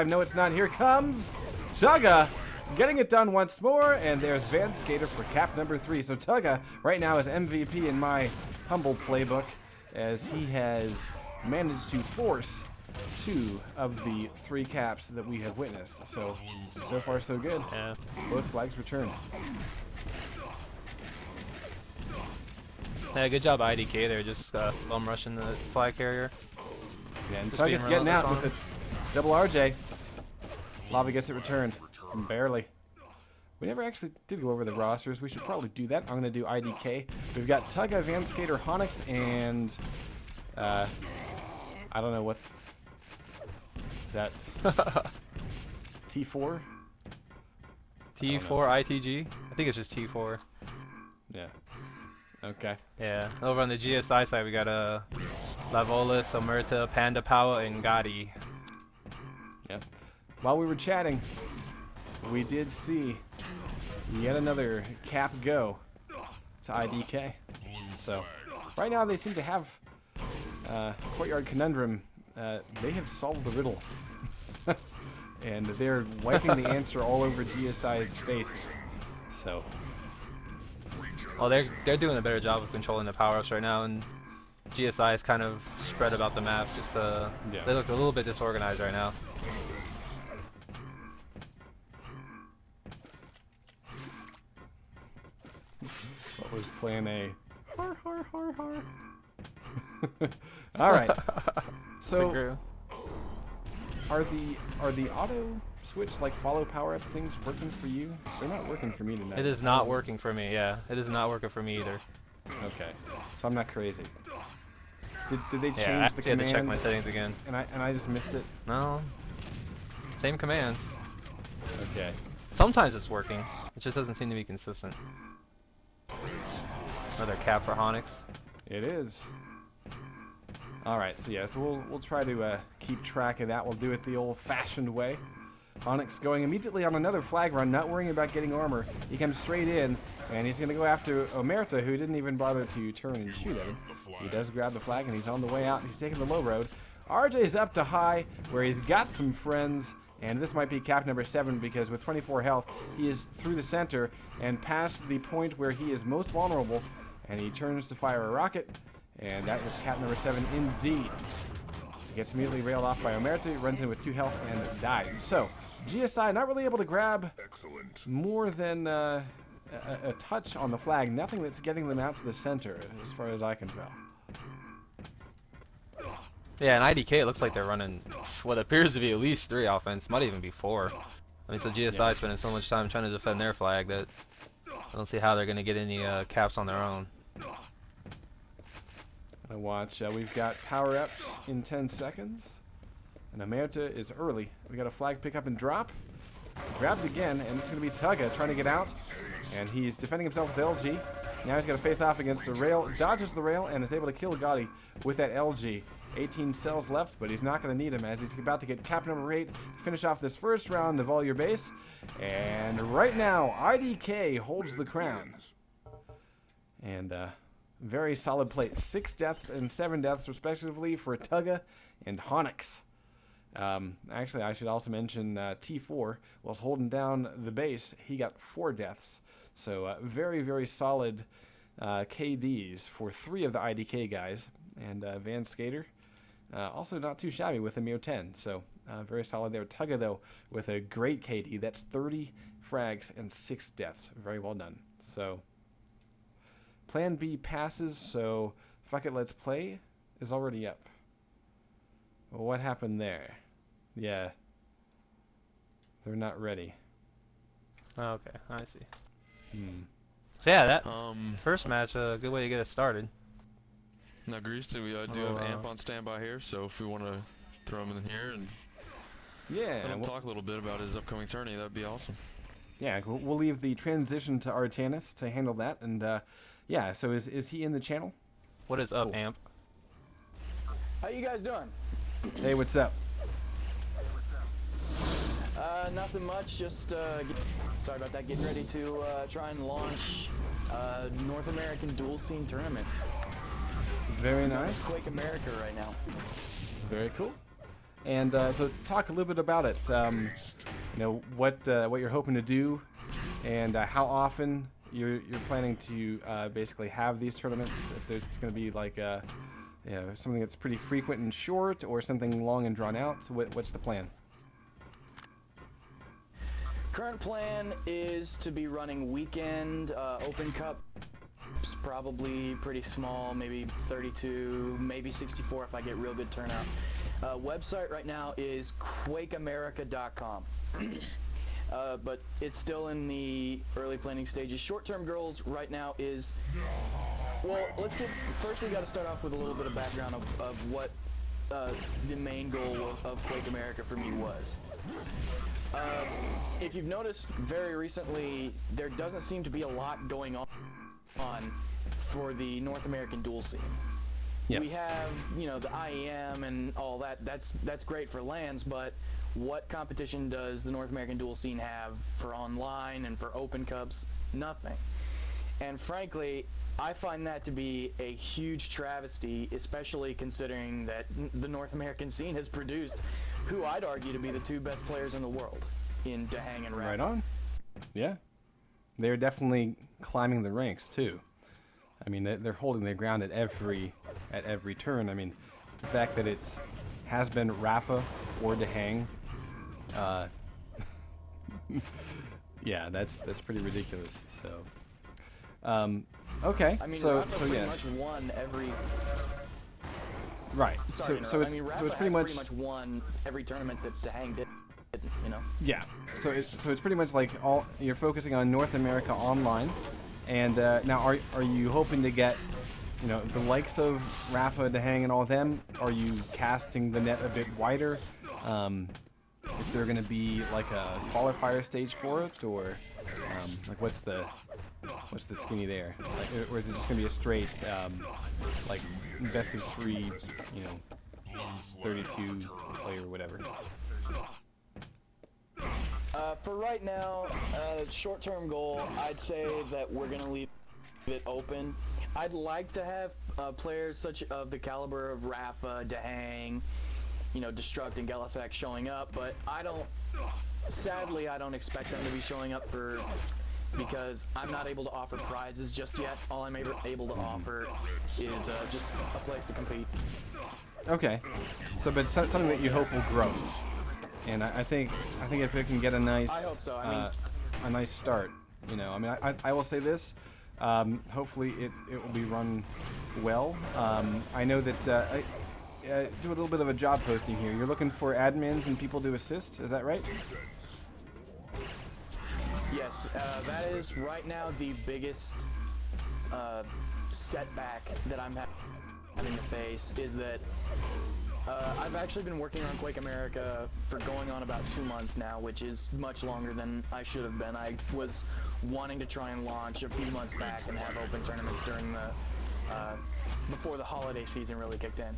No, it's not. Here comes Tugga, getting it done once more, and there's Van Skater for cap number 3. So Tugga right now is MVP in my humble playbook, as he has managed to force 2 of the 3 caps that we have witnessed. So far so good. Yeah. Both flags returned. Yeah, good job IDK there, just bum rushing the flag carrier. Yeah, and Just Tugga's being getting out relentless with a double RJ. Lava gets it returned. Barely. We never actually did go over the rosters. We should probably do that. I'm going to do IDK. We've got Tugga, Van Skater, Honix, and I don't know what is that. T4? T4 ITG? I think it's just T4. Yeah. Okay. Yeah. Over on the GSI side, we got Lavolis, Omerta, Panda Power, and Gotti. Yep. While we were chatting, we did see yet another cap go to IDK. So right now they seem to have Courtyard Conundrum. They have solved the riddle. And they're wiping the answer all over GSI's faces. So Well, they're doing a better job of controlling the power-ups right now, and GSI is kind of spread about the map. Just they look a little bit disorganized right now. what was plan A? Har har har har. All right. So are the auto switch like follow power up things working for you? They're not working for me tonight. It is not working for me. Yeah, it is not working for me either. Okay, so I'm not crazy. Did they change Yeah, I the had command? to check my settings again. And I just missed it. No, same command. Okay. Sometimes it's working. It just doesn't seem to be consistent. Another cap for Honix. It is. All right, so yeah, so we'll try to keep track of that. We'll do it the old-fashioned way. Honix going immediately on another flag run, not worrying about getting armor. He comes straight in, and he's going to go after Omerta, who didn't even bother to turn and shoot at him. He does grab the flag, and he's on the way out. He's taking the low road. RJ's up to high, where he's got some friends, and this might be cap number 7, because with 24 health, he is through the center and past the point where he is most vulnerable, and he turns to fire a rocket, and that is cap number 7 indeed. He gets immediately railed off by Omerta, runs in with 2 health, and dies. So, GSI not really able to grab more than a touch on the flag. Nothing that's getting them out to the center, as far as I can tell. Yeah, and IDK, it looks like they're running what appears to be at least 3 offense, might even be 4. I mean, so GSI spending so much time trying to defend their flag that I don't see how they're going to get any caps on their own. Watch, we've got power-ups in 10 seconds, and Omerta is early. We got a flag pick up and drop. Grabbed again, and it's going to be Tugga trying to get out, and he's defending himself with LG. Now he's going to face off against the rail, dodges the rail, and is able to kill Gotti with that LG. 18 cells left, but he's not going to need him as he's about to get cap number 8 to finish off this first round of All Your Base. And right now, IDK holds the crown. And, very solid play. 6 deaths and 7 deaths, respectively, for Tugga and Honix. Actually, I should also mention T4 was holding down the base. He got 4 deaths. So very, very solid KDs for 3 of the IDK guys. And Van Skater, also not too shabby with a mere 10. So very solid there. Tugga, though, with a great KD. That's 30 frags and 6 deaths. Very well done. So Plan B passes, so Fuck It Let's Play is already up. Well, what happened there? Yeah. They're not ready. Okay, I see. So yeah, that first match, a good way to get it started. Now, Grease, we do have Amp on standby here, so if we want to throw him in here and let him talk a little bit about his upcoming tourney, that would be awesome. Yeah, we'll leave the transition to Artanis to handle that, and yeah, so is he in the channel? What is up, Amp? How you guys doing? Hey, what's up? Nothing much, just sorry about that, getting ready to try and launch North American Dual Scene Tournament. Very nice. Quake America right now. Very cool. And so talk a little bit about it. You know, what you're hoping to do, and how often you're planning to basically have these tournaments. If it's going to be like you know, something that's pretty frequent and short, or something long and drawn out. So what's the plan? Current plan is to be running weekend Open Cup. Probably pretty small, maybe 32, maybe 64 if I get real good turnout. Website right now is quakeamerica.com. But it's still in the early planning stages. Short-term goals right now is, well, first we got to start off with a little bit of background of what the main goal of Quake America for me was. If you've noticed, very recently, there doesn't seem to be a lot going on for the North American duel scene. Yes. We have, you know, the IEM and all that. That's great for LANs, but what competition does the North American duel scene have for online and for Open Cups? Nothing. And frankly, I find that to be a huge travesty, especially considering that the North American scene has produced who I'd argue to be the two best players in the world in Dahang and Rafa. Right on. Yeah. They're definitely climbing the ranks too. I mean, they're holding their ground at every turn. I mean, the fact that it has been Rafa or Dahang, yeah, that's pretty ridiculous. So, okay. I mean, so Rafa so pretty yeah. much won every. Right. Sorry, so it's pretty much won every tournament that Dahang did. You know. Yeah. So it's pretty much like you're focusing on North America online. And now, are you hoping to get, you know, the likes of Rafa, Dahang, and all of them? Are you casting the net a bit wider? Is there going to be like a qualifier stage for it, or like what's the skinny there? Like, or is it just going to be a straight like best of 3, you know, 32 player or whatever? For right now, short-term goal, I'd say that we're going to leave it open. I'd like to have players such of the caliber of Rafa, Dahang, you know, Destruct and Gelisac showing up, but sadly, I don't expect them to be showing up because I'm not able to offer prizes just yet. All I'm able to offer is just a place to compete. Okay. So, but something that you hope will grow. And I think if it can get a nice, I hope so. I mean, a nice start, you know. I mean, I will say this. Hopefully, it will be run well. I know that I do a little bit of a job posting here. You're looking for admins and people to assist. Is that right? Yes, that is right now the biggest setback that I'm having to face is that. I've actually been working on Quake America for going on about 2 months now, which is much longer than I should have been. I was wanting to try and launch a few months back and have open tournaments during the before the holiday season really kicked in.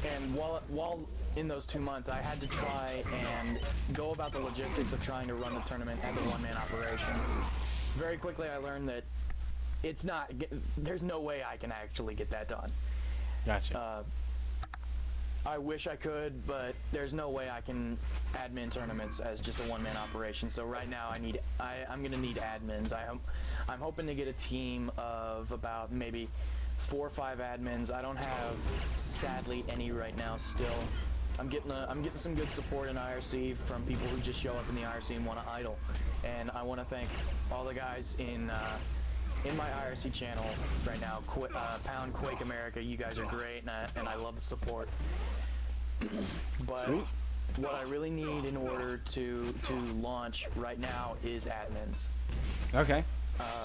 And while in those 2 months, I had to try and go about the logistics of trying to run the tournament as a one-man operation. Very quickly, I learned that there's no way I can actually get that done. Gotcha. I wish I could, but there's no way I can admin tournaments as just a one-man operation. So right now I'm gonna need admins. I'm hoping to get a team of about maybe 4 or 5 admins. I don't have, sadly, any right now still. I'm getting some good support in IRC from people who just show up in the IRC and want to idle. And I want to thank all the guys in my IRC channel right now, Pound Quake America. You guys are great, and I love the support. But Sweet. What I really need in order to launch right now is admins. Okay.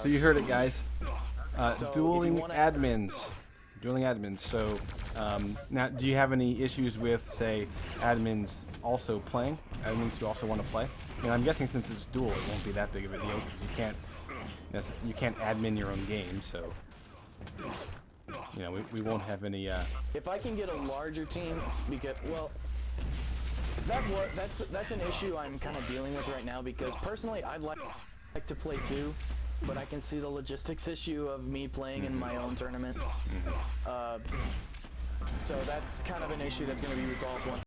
So you heard it, guys. So dueling admins. Dueling admins. So now, do you have any issues with, say, admins also playing? Admins who also want to play? I mean, I'm guessing since it's duel, it won't be that big of a deal because you can't admin your own game. So you know, we won't have any. If I can get a larger team, because well, that's an issue I'm kind of dealing with right now. Because personally, I'd like to play too, but I can see the logistics issue of me playing in my own tournament. So that's kind of an issue that's going to be resolved once